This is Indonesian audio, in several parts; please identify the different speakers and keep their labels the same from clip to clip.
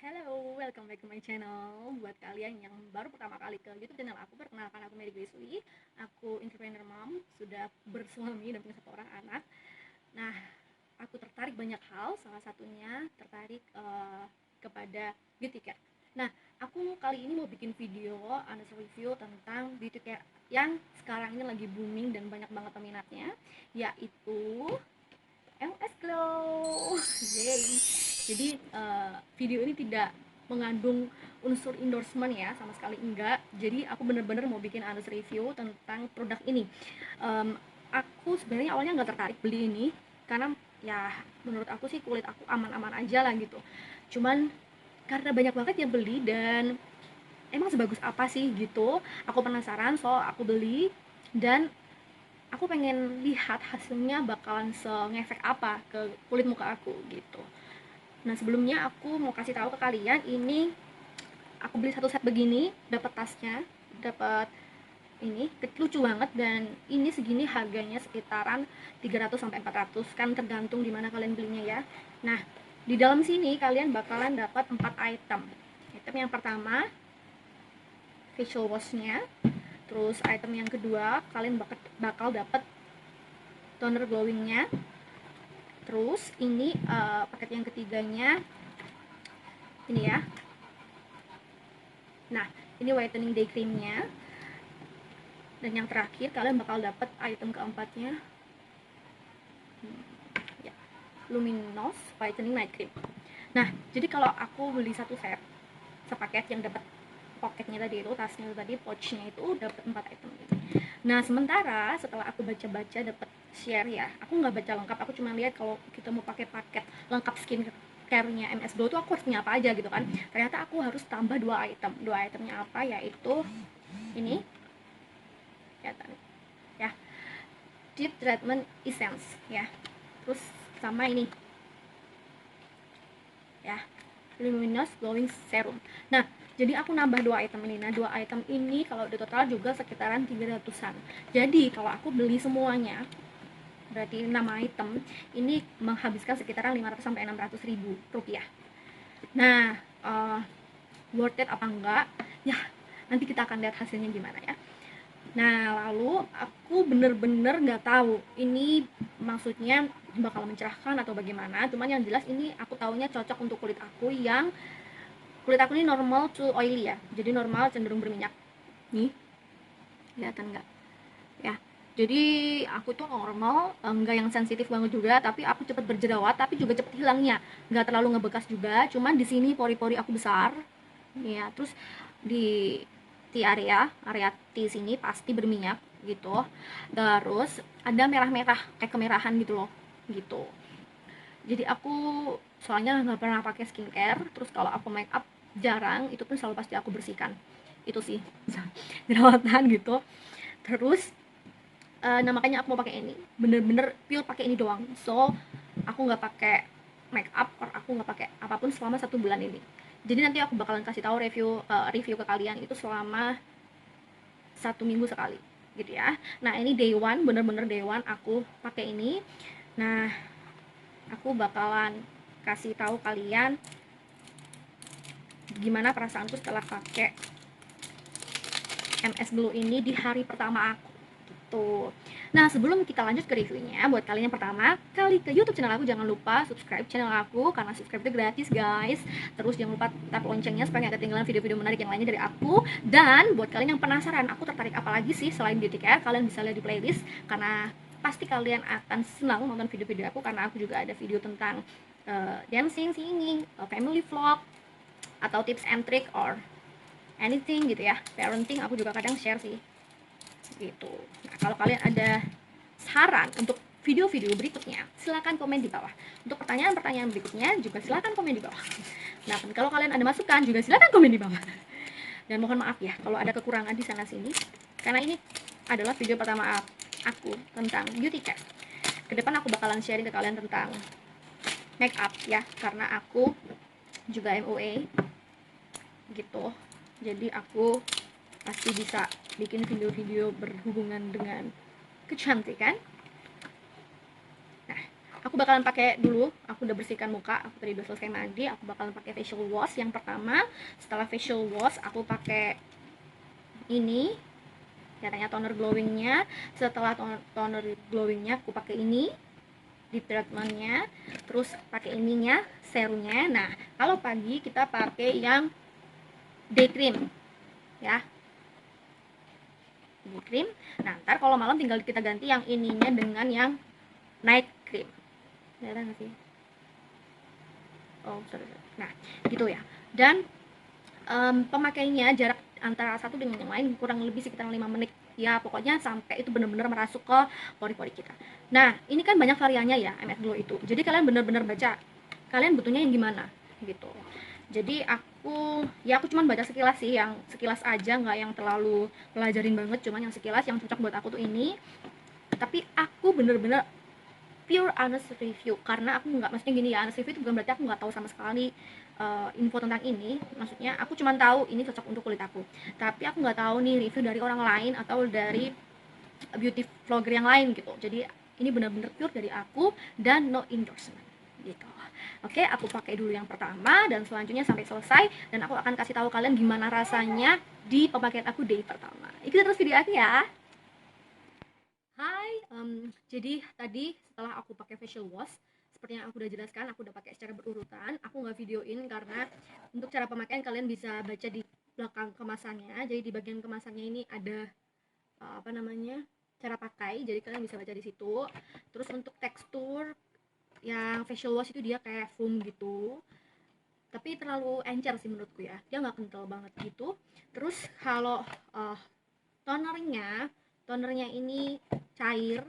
Speaker 1: Hello, welcome back to my channel. Buat kalian yang baru pertama kali ke YouTube channel aku, perkenalkan aku Mary Grace. Aku entrepreneur mom, sudah bersuami dan punya satu orang anak. Nah, aku tertarik banyak hal, salah satunya tertarik kepada beauty care. Nah, aku kali ini mau bikin video honest review tentang beauty care yang sekarang ini lagi booming dan banyak banget peminatnya, yaitu MS Glow. Yay. Jadi video ini tidak mengandung unsur endorsement ya, sama sekali enggak. Jadi aku bener-bener mau bikin honest review tentang produk ini. Aku sebenarnya awalnya nggak tertarik beli ini karena ya menurut aku sih kulit aku aman-aman aja lah gitu. Cuman karena banyak banget yang beli dan emang sebagus apa sih gitu, aku penasaran, so aku beli dan aku pengen lihat hasilnya bakalan se-ngefek apa ke kulit muka aku gitu. Nah, sebelumnya aku mau kasih tahu ke kalian, ini aku beli satu set begini, dapat tasnya, dapat ini lucu banget, dan ini segini harganya sekitaran 300 sampai 400 kan, tergantung di mana kalian belinya ya. Nah, di dalam sini kalian bakalan dapat 4 item. Item yang pertama facial washnya, terus item yang kedua kalian bakal dapat toner glowingnya, terus ini paket yang ketiganya ini ya. Nah, ini whitening day creamnya, dan yang terakhir kalian bakal dapat item keempatnya, ya, luminous whitening night cream. Nah, jadi kalau aku beli satu set sepaket yang dapat pocketnya tadi itu, tasnya tadi, pouchnya itu dapat 4 item ini. Nah, sementara setelah aku baca-baca dapat share ya, aku nggak baca lengkap, aku cuma lihat kalau kita mau pakai paket lengkap skincare-nya MS Glow tuh aku harus punya apa aja gitu kan. Ternyata aku harus tambah 2 item. 2 itemnya apa? Yaitu ini, kelihatan ya, deep treatment essence ya, terus sama ini ya, luminous glowing serum. Nah, jadi aku nambah 2 item ini. Nah, 2 item ini kalau di total juga sekitaran 300-an. Jadi kalau aku beli semuanya, berarti 6 item ini menghabiskan sekitaran 500 sampai 600 ribu rupiah. Nah, worth it apa enggak? Ya, nanti kita akan lihat hasilnya gimana ya. Nah, lalu aku bener-bener nggak tahu ini maksudnya bakal mencerahkan atau bagaimana. Cuman yang jelas ini aku taunya cocok untuk kulit aku yang kulit aku ini normal to oily ya. Jadi normal cenderung berminyak. Nih, kelihatan nggak? Ya. Jadi aku tuh normal, enggak yang sensitif banget juga, tapi aku cepet berjerawat, tapi juga cepet hilangnya. Nggak terlalu ngebekas juga. Cuman di sini pori-pori aku besar. Ya, terus di area T sini pasti berminyak gitu. Terus ada merah-merah kayak kemerahan gitu loh, gitu. Jadi aku soalnya nggak pernah pakai skincare, terus kalau aku make up jarang, itu pun selalu pasti aku bersihkan. Itu sih jerawatan gitu. Terus nah makanya aku mau pakai ini, bener-bener pure pakai ini doang. So aku nggak pakai make up, or aku nggak pakai apapun selama 1 bulan ini. Jadi nanti aku bakalan kasih tahu review ke kalian itu selama 1 minggu sekali gitu ya. Nah, ini day one, bener-bener day one aku pakai ini. Nah, aku bakalan kasih tahu kalian gimana perasaanku setelah pakai MS Glow ini di hari pertama aku gitu. Nah, sebelum kita lanjut ke reviewnya, buat kalian yang pertama kali ke YouTube channel aku, jangan lupa subscribe channel aku, karena subscribe itu gratis guys. Terus jangan lupa tap loncengnya supaya gak ketinggalan video-video menarik yang lainnya dari aku. Dan buat kalian yang penasaran aku tertarik apa lagi sih selain beauty care, kalian bisa lihat di playlist, karena pasti kalian akan senang nonton video-video aku, karena aku juga ada video tentang dancing, singing, family vlog, atau tips and trick, or anything gitu ya, parenting aku juga kadang share sih gitu. Nah, kalau kalian ada saran untuk video-video berikutnya, silahkan komen di bawah. Untuk pertanyaan-pertanyaan berikutnya juga silahkan komen di bawah. Nah, kalau kalian ada masukan juga silahkan komen di bawah. Dan mohon maaf ya kalau ada kekurangan di sana sini, karena ini adalah video pertama aku tentang beauty care. Kedepan aku bakalan sharing ke kalian tentang make up ya, karena aku juga MUA gitu. Jadi aku pasti bisa bikin video-video berhubungan dengan kecantikan. Nah, aku bakalan pakai dulu, aku udah bersihkan muka, aku tadi udah selesai mandi, aku bakalan pakai facial wash yang pertama. Setelah facial wash aku pakai ini, katanya toner glowingnya. Setelah toner glowingnya aku pakai ini, deep treatmentnya, terus pakai ininya, serumnya. Nah, kalau pagi kita pakai yang day cream ya, day cream. Nah, ntar kalau malam tinggal kita ganti yang ininya dengan yang night cream. Kelihatan nggak sih? Oh, sorry. Nah, gitu ya. Dan pemakaiannya jarak antara satu dengan yang lain kurang lebih sekitar 5 menit ya, pokoknya sampai itu benar-benar merasuk ke pori-pori kita. Nah, ini kan banyak variannya ya MS Glow itu, jadi kalian benar-benar baca kalian butuhnya yang gimana gitu. Jadi aku cuman baca sekilas sih, yang sekilas aja, nggak yang terlalu pelajarin banget, cuman yang sekilas yang cocok buat aku tuh ini. Tapi aku bener-bener pure honest review, karena aku nggak, maksudnya gini ya, honest review itu bukan berarti aku nggak tahu sama sekali info tentang ini. Maksudnya aku cuma tahu ini cocok untuk kulit aku, tapi aku nggak tahu nih review dari orang lain atau dari beauty vlogger yang lain gitu. Jadi ini benar-benar pure dari aku dan no endorsement gitu. Oke, aku pakai dulu yang pertama dan selanjutnya sampai selesai, dan aku akan kasih tahu kalian gimana rasanya di pemakaian aku day pertama. Ikuti terus video aku ya. Hai, jadi tadi setelah aku pakai facial wash, seperti yang aku udah jelaskan, aku udah pakai secara berurutan. Aku nggak videoin karena untuk cara pemakaian kalian bisa baca di belakang kemasannya. Jadi di bagian kemasannya ini ada apa namanya, cara pakai, jadi kalian bisa baca di situ. Terus untuk tekstur yang facial wash itu dia kayak foam gitu, tapi terlalu encer sih menurutku ya, dia nggak kental banget gitu. Terus kalau tonernya tonernya ini cair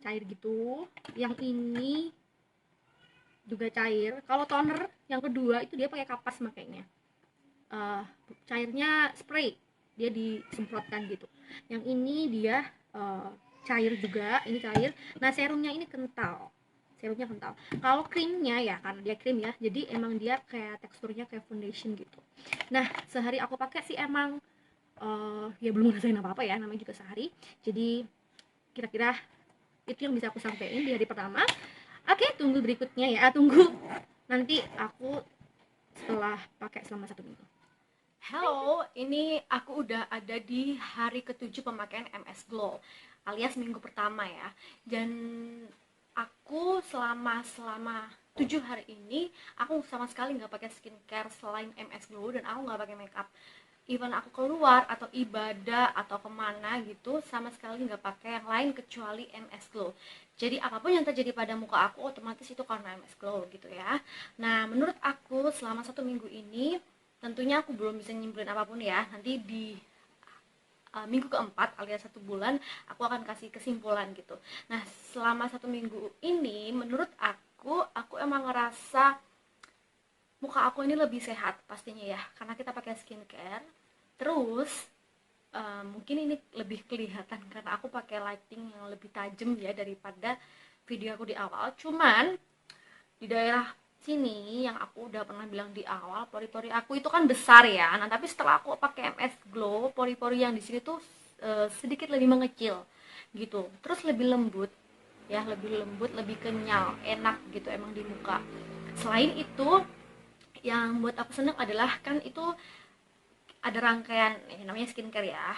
Speaker 1: cair gitu, yang ini juga cair. Kalau toner yang kedua itu dia pakai kapas makanya, cairnya spray, dia disemprotkan gitu. Yang ini dia cair juga, ini cair. Nah, serumnya ini kental, serumnya kental. Kalau krimnya ya, karena dia krim ya, jadi emang dia kayak teksturnya kayak foundation gitu. Nah, sehari aku pakai sih emang ya belum ngerasain apa-apa ya, namanya juga sehari. Jadi kira-kira itu yang bisa aku sampaikan di hari pertama. Oke, tunggu berikutnya ya, tunggu nanti aku setelah pakai selama 1 minggu. Halo, ini aku udah ada di hari ke-7 pemakaian MS Glow alias minggu pertama ya. Dan aku selama 7 hari ini aku sama sekali nggak pakai skincare selain MS Glow, dan aku nggak pakai makeup. Even aku keluar atau ibadah atau kemana gitu, sama sekali nggak pakai yang lain kecuali MS Glow. Jadi apapun yang terjadi pada muka aku otomatis itu karena MS Glow gitu ya. Nah, menurut aku selama 1 minggu ini tentunya aku belum bisa nyimpulin apapun ya. Nanti di minggu keempat alias 1 bulan aku akan kasih kesimpulan gitu. Nah, selama 1 minggu ini menurut aku emang ngerasa muka aku ini lebih sehat pastinya ya, karena kita pakai skincare. Terus mungkin ini lebih kelihatan karena aku pakai lighting yang lebih tajam ya daripada video aku di awal. Cuman di daerah sini yang aku udah pernah bilang di awal, pori-pori aku itu kan besar ya. Nah, tapi setelah aku pakai MS Glow, pori-pori yang di sini tuh sedikit lebih mengecil gitu. Terus lebih lembut ya, lebih lembut, lebih kenyal, enak gitu emang di muka. Selain itu, yang buat aku seneng adalah kan itu ada rangkaian namanya skincare ya,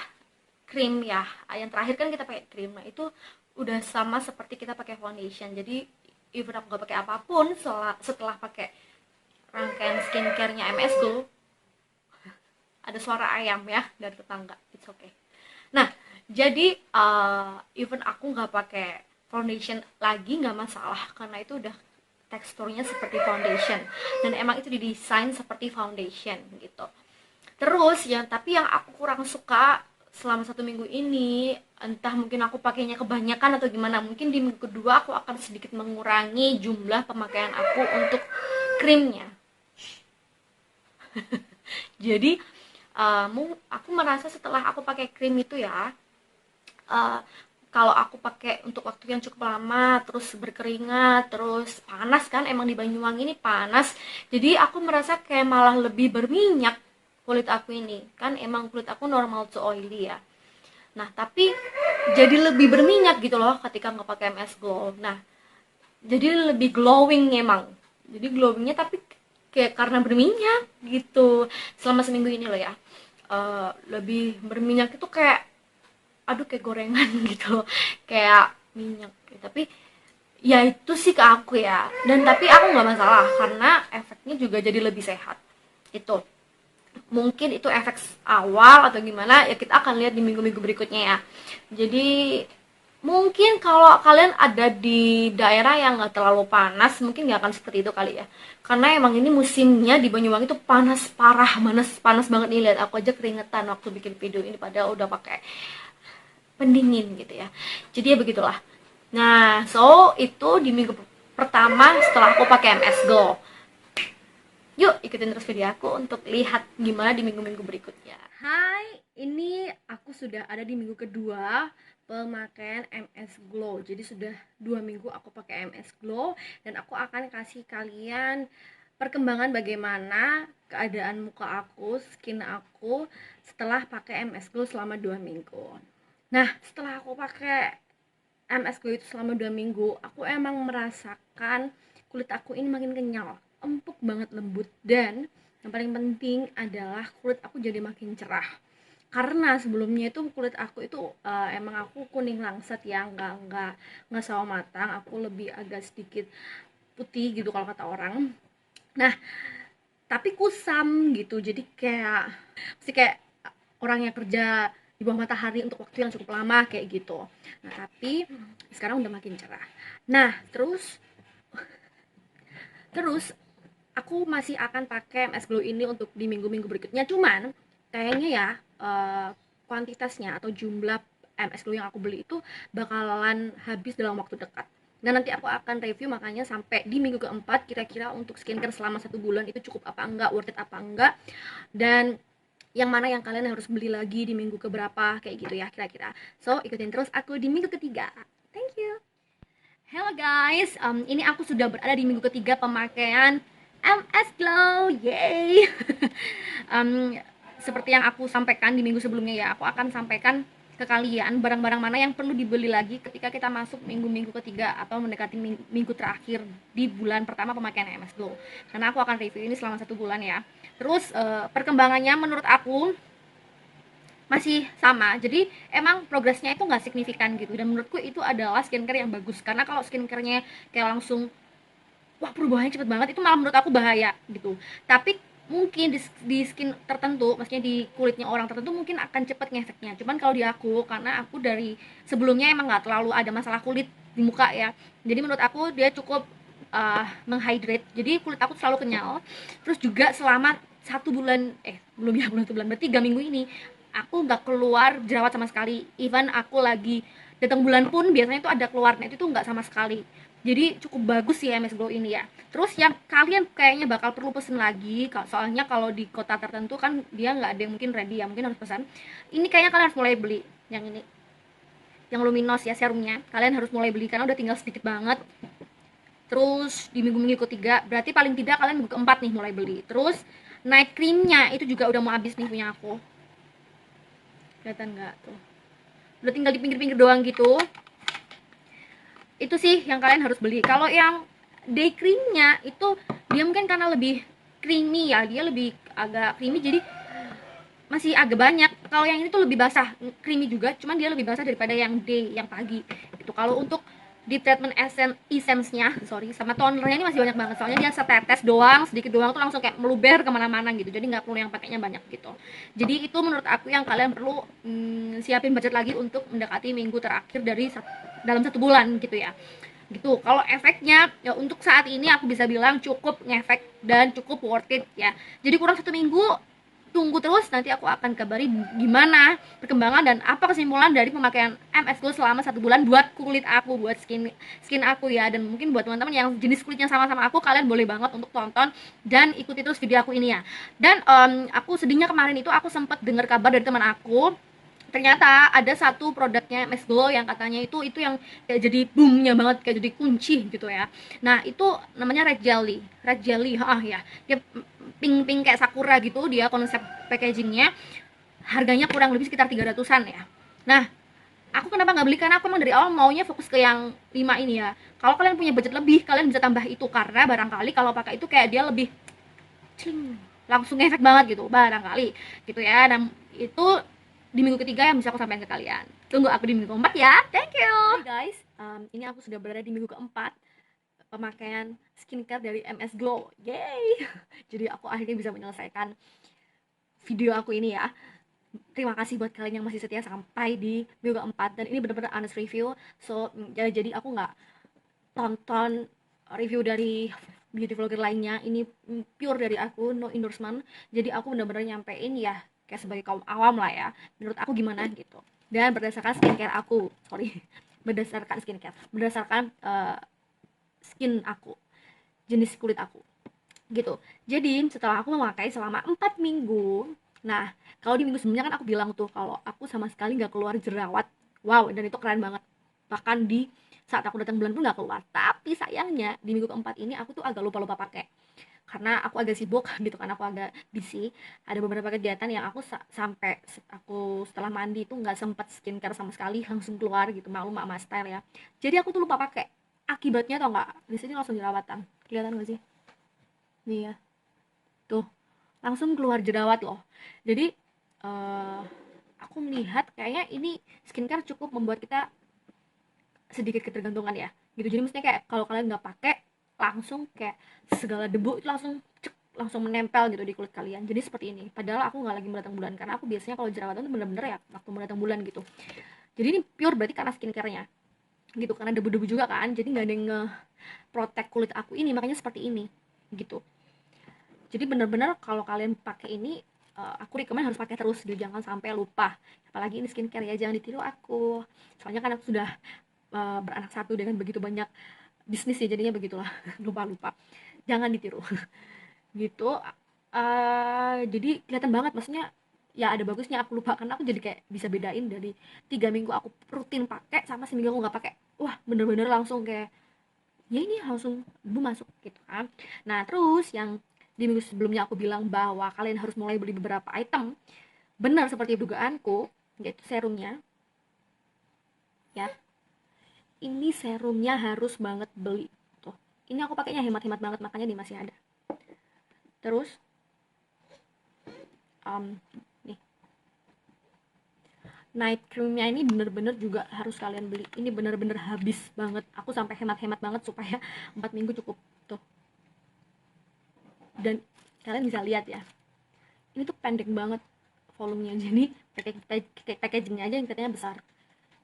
Speaker 1: krim ya. Yang terakhir kan kita pakai krim. Nah, itu udah sama seperti kita pakai foundation. Jadi even aku gak pakai apapun setelah pakai rangkaian skincare-nya MS Glow, ada suara ayam ya dari tetangga, it's okay. Nah, jadi even aku nggak pakai foundation lagi nggak masalah, karena itu udah teksturnya seperti foundation dan emang itu didesain seperti foundation gitu. Terus ya, tapi yang aku kurang suka selama 1 minggu ini, entah mungkin aku pakainya kebanyakan atau gimana, mungkin di minggu kedua aku akan sedikit mengurangi jumlah pemakaian aku untuk krimnya. Jadi aku merasa setelah aku pakai krim itu ya, kalau aku pakai untuk waktu yang cukup lama, terus berkeringat, terus panas kan, emang di Banyuwangi ini panas, jadi aku merasa kayak malah lebih berminyak kulit aku ini. Kan emang kulit aku normal to oily ya. Nah, tapi jadi lebih berminyak gitu loh ketika nggak pakai MS Glow. Nah,
Speaker 2: jadi lebih glowing emang. Jadi glowingnya tapi kayak karena berminyak gitu selama seminggu ini loh ya. Lebih berminyak itu kayak aduh kayak gorengan gitu loh, kayak minyak tapi ya itu sih ke aku ya, dan tapi aku nggak masalah karena efeknya juga jadi lebih sehat. Itu mungkin itu efek awal atau gimana ya, kita akan lihat di minggu-minggu berikutnya ya. Jadi mungkin kalau kalian ada di daerah yang nggak terlalu panas mungkin nggak akan seperti itu kali ya, karena emang ini musimnya di Banyuwangi itu panas parah, panas panas banget nih. Lihat aku aja keringetan waktu bikin video ini padahal udah pakai pendingin gitu ya. Jadi ya begitulah. Nah, so itu di minggu pertama setelah aku pakai MS Glow. Yuk ikutin terus video aku untuk lihat gimana di minggu-minggu berikutnya.
Speaker 1: Hai, ini aku sudah ada di minggu kedua pemakaian MS Glow. Jadi sudah 2 minggu aku pakai MS Glow, dan aku akan kasih kalian perkembangan bagaimana keadaan muka aku, skin aku setelah pakai MS Glow selama 2 minggu. Nah, setelah aku pakai MS Glow itu selama 2 minggu, aku emang merasakan kulit aku ini makin kenyal, empuk banget, lembut, dan yang paling penting adalah kulit aku jadi makin cerah. Karena sebelumnya itu kulit aku itu emang aku kuning langsat ya, nggak sawo matang, aku lebih agak sedikit putih gitu kalau kata orang. Nah, tapi kusam gitu, jadi kayak orang yang kerja di bawah matahari untuk waktu yang cukup lama kayak gitu. Nah, tapi sekarang udah makin cerah. Nah, terus aku masih akan pakai MS Glow ini untuk di minggu-minggu berikutnya. Cuman kayaknya ya kuantitasnya atau jumlah MS Glow yang aku beli itu bakalan habis dalam waktu dekat. Dan nanti aku akan review, makanya sampai di minggu keempat kira-kira untuk skincare selama 1 bulan itu cukup apa enggak, worth it apa enggak, dan yang mana yang kalian harus beli lagi di minggu keberapa kayak gitu ya kira-kira. So ikutin terus aku di minggu ketiga. Thank you. Hello guys, ini aku sudah berada di minggu ketiga pemakaian MS Glow, yay! um, Seperti yang aku sampaikan di minggu sebelumnya ya, aku akan sampaikan ke kalian barang-barang mana yang perlu dibeli lagi ketika kita masuk minggu-minggu ketiga atau mendekati minggu terakhir di bulan pertama pemakaian MS Glow. Karena aku akan review ini selama 1 bulan ya. Terus perkembangannya menurut aku masih sama, jadi emang progresnya itu nggak signifikan gitu, dan menurutku itu adalah skincare yang bagus. Karena kalau skincarenya kayak langsung wah perubahannya cepet banget, itu malah menurut aku bahaya gitu. Tapi mungkin di skin tertentu, maksudnya di kulitnya orang tertentu mungkin akan cepet ngefeknya. Cuman kalau di aku, karena aku dari sebelumnya emang nggak terlalu ada masalah kulit di muka ya, jadi menurut aku dia cukup menghydrate, jadi kulit aku selalu kenyal. Terus juga selama 1 bulan, belum ya, belum 1 bulan, berarti 3 minggu ini aku nggak keluar jerawat sama sekali. Even aku lagi datang bulan pun biasanya itu ada keluarnya, itu tuh nggak sama sekali. Jadi cukup bagus sih MS Glow ini ya. Terus yang kalian kayaknya bakal perlu pesen lagi, soalnya kalau di kota tertentu kan dia nggak ada yang mungkin ready ya, mungkin harus pesan. Ini kayaknya kalian harus mulai beli yang ini, yang Luminos ya, serumnya. Kalian harus mulai beli karena udah tinggal sedikit banget. Terus di minggu-minggu ketiga, berarti paling tidak kalian minggu keempat nih mulai beli. Terus night creamnya itu juga udah mau habis nih punya aku. Kelihatan nggak tuh? Udah tinggal di pinggir-pinggir doang gitu. Itu sih yang kalian harus beli. Kalau yang day creamnya itu dia mungkin karena lebih creamy ya, dia lebih agak creamy, jadi masih agak banyak. Kalau yang ini tuh lebih basah, creamy juga, cuman dia lebih basah daripada yang day, yang pagi itu. Kalau untuk di treatment essence-nya, sorry, sama tonernya ini masih banyak banget, soalnya dia setetes doang, sedikit doang tuh langsung kayak meluber kemana-mana gitu, jadi nggak perlu yang pakainya banyak gitu. Jadi itu menurut aku yang kalian perlu siapin budget lagi untuk mendekati minggu terakhir dari dalam 1 bulan gitu ya. Gitu. Kalau efeknya ya untuk saat ini aku bisa bilang cukup ngefek dan cukup worth it ya. Jadi kurang 1 minggu, tunggu terus, nanti aku akan kabari gimana perkembangan dan apa kesimpulan dari pemakaian MS Glow selama 1 bulan buat kulit aku, buat skin aku ya. Dan mungkin buat teman-teman yang jenis kulitnya sama-sama aku, kalian boleh banget untuk tonton dan ikuti terus video aku ini ya. Dan aku sedihnya kemarin itu aku sempat dengar kabar dari teman aku, ternyata ada satu produknya MS Glow yang katanya itu yang kayak jadi boomnya banget, kayak jadi kunci gitu ya. Nah itu namanya red jelly ya, dia pink kayak sakura gitu, dia konsep packagingnya. Harganya kurang lebih sekitar 300-an ya. Nah Aku kenapa nggak beli, karena aku emang dari awal maunya fokus ke yang 5 ini ya. Kalau kalian punya budget lebih, kalian bisa tambah itu, karena barangkali kalau pakai itu kayak dia lebih cing, langsung efek banget gitu barangkali gitu ya. Dan itu di minggu ketiga yang bisa aku sampaikan ke kalian. Tunggu aku di minggu keempat ya. Thank you. Hey guys, ini aku sudah berada di minggu keempat pemakaian skincare dari MS Glow. Yay. Jadi aku akhirnya bisa menyelesaikan video aku ini ya. Terima kasih buat kalian yang masih setia sampai di minggu keempat, dan ini benar-benar honest review. So jadi aku nggak tonton review dari beauty vlogger lainnya, ini pure dari aku, no endorsement. Jadi aku benar-benar nyampein ya kayak sebagai kaum awam lah ya, menurut aku gimana gitu, dan berdasarkan skincare aku, berdasarkan skin aku, jenis kulit aku gitu. Jadi setelah aku memakai selama 4 minggu, nah kalau di minggu sebelumnya kan aku bilang tuh kalau aku sama sekali nggak keluar jerawat, wow, dan itu keren banget. Bahkan di saat aku datang bulan pun nggak keluar. Tapi sayangnya di minggu keempat ini aku tuh agak lupa-lupa pakai, karena aku agak sibuk gitu kan, aku agak busy, ada beberapa kegiatan yang aku sampai aku setelah mandi itu nggak sempat skincare sama sekali, langsung keluar gitu, maklum mama style ya. Jadi aku tuh lupa pakai. Akibatnya tau nggak, di sini langsung jerawatan, kelihatan nggak sih nih ya, tuh langsung keluar jerawat loh. Jadi uh, aku melihat kayaknya ini skincare cukup membuat kita sedikit ketergantungan ya gitu. Jadi maksudnya kayak kalau kalian nggak pakai, langsung kayak segala debu itu langsung langsung menempel gitu di kulit kalian. Jadi seperti ini, padahal aku nggak lagi mendatang bulan, karena aku biasanya kalau jerawatan itu bener-bener ya waktu mendatang bulan gitu. Jadi ini pure berarti karena skincare-nya gitu, karena debu-debu juga kan, jadi nggak ada yang nge-protect kulit aku ini, makanya seperti ini gitu. Jadi bener-bener kalau kalian pakai ini, aku rekomen harus pakai terus gitu, jangan sampai lupa. Apalagi ini skincare ya, jangan ditiru aku, soalnya kan aku sudah beranak satu dengan begitu banyak bisnis ya, jadinya begitulah. Lupa-lupa, jangan ditiru. Gitu. Jadi kelihatan banget, maksudnya ya ada bagusnya aku lupa, karena aku jadi kayak bisa bedain dari 3 minggu aku rutin pakai sama seminggu aku nggak pakai. Wah, bener-bener langsung kayak ya ini langsung bu masuk gitu kan. Nah terus yang di minggu sebelumnya aku bilang bahwa kalian harus mulai beli beberapa item, benar seperti dugaanku, yaitu serumnya ya. Ini serumnya harus banget beli tuh. Ini aku pakainya hemat-hemat banget, makanya dia masih ada. Terus nih night creamnya ini bener-bener juga harus kalian beli. Ini bener-bener habis banget, aku sampai hemat-hemat banget supaya 4 minggu cukup tuh. Dan kalian bisa lihat ya, ini tuh pendek banget volumenya, jadi packagingnya aja yang katanya besar.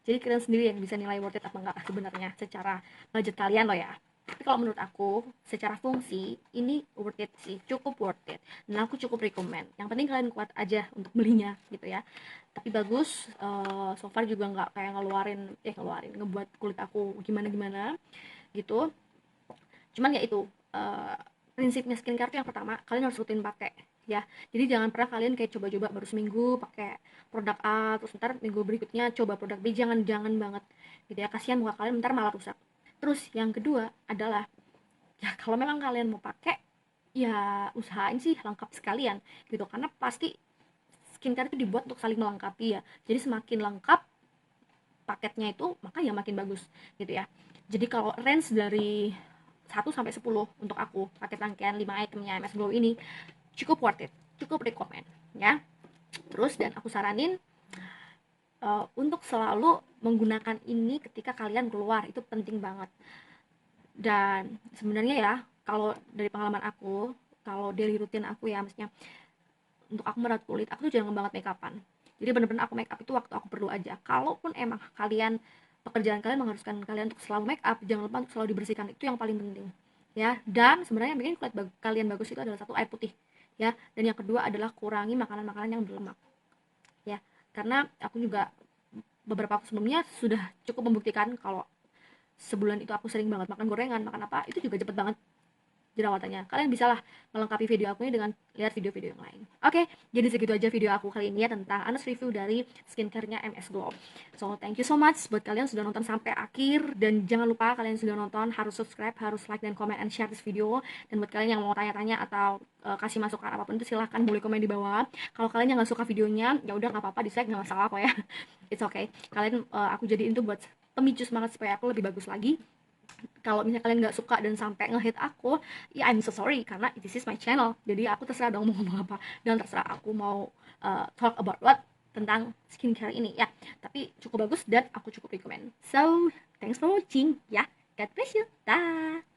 Speaker 1: Jadi kalian sendiri yang bisa nilai worth it apa enggak sebenarnya secara budget kalian loh ya. Tapi kalau menurut aku secara fungsi ini worth it sih, cukup worth it, dan aku cukup rekomend. Yang penting kalian kuat aja untuk belinya gitu ya. Tapi bagus, so far juga nggak kayak ngeluarin ngebuat kulit aku gimana gimana gitu. Cuman ya itu, prinsipnya skincare tuh yang pertama kalian harus rutin pakai ya. Jadi jangan pernah kalian kayak coba-coba baru seminggu pakai produk A terus ntar minggu berikutnya coba produk B, jangan banget gitu ya, kasihan muka kalian ntar malah rusak. Terus yang kedua adalah ya kalau memang kalian mau pakai ya usahain sih lengkap sekalian gitu, karena pasti skincare itu dibuat untuk saling melengkapi ya. Jadi semakin lengkap paketnya itu maka ya makin bagus gitu ya. Jadi kalau range dari 1 sampai 10 untuk aku paket rangkaian 5 itemnya MS Glow ini cukup worth it, cukup rekomend ya. Terus dan aku saranin untuk selalu menggunakan ini ketika kalian keluar, itu penting banget. Dan sebenarnya ya kalau dari pengalaman aku, kalau daily rutin aku ya, maksudnya untuk aku merawat kulit, aku tuh jarang banget make upan. Jadi bener-bener aku make up itu waktu aku perlu aja. Kalaupun emang pekerjaan kalian mengharuskan kalian untuk selalu make up, jangan lupa untuk selalu dibersihkan, itu yang paling penting ya. Dan sebenarnya yang bikin kulit kalian bagus itu adalah satu, air putih ya, dan yang kedua adalah kurangi makanan-makanan yang berlemak ya. Karena aku juga beberapa waktu sebelumnya sudah cukup membuktikan kalau sebulan itu aku sering banget makan gorengan, makan apa, itu juga cepet banget jerawatannya. Kalian bisalah melengkapi video aku ini dengan lihat video-video yang lain. Oke, jadi segitu aja video aku kali ini ya tentang honest review dari skincare-nya MS Glow. So, thank you so much buat kalian sudah nonton sampai akhir, dan jangan lupa kalian sudah nonton harus subscribe, harus like dan comment and share this video. Dan buat kalian yang mau tanya-tanya atau kasih masukan apapun itu silahkan boleh komen di bawah. Kalau kalian yang nggak suka videonya, ya udah nggak apa-apa, dislike nggak masalah kok ya. it's okay. Kalian aku jadiin itu buat pemicu semangat supaya aku lebih bagus lagi. Kalau misalnya kalian nggak suka dan sampai nge-hate aku, ya I'm so sorry, karena this is my channel. Jadi aku terserah dong mau ngomong apa, dan terserah aku mau talk about what tentang skincare ini ya. Tapi cukup bagus dan aku cukup recommend. So thanks for watching ya. God bless you. Dah.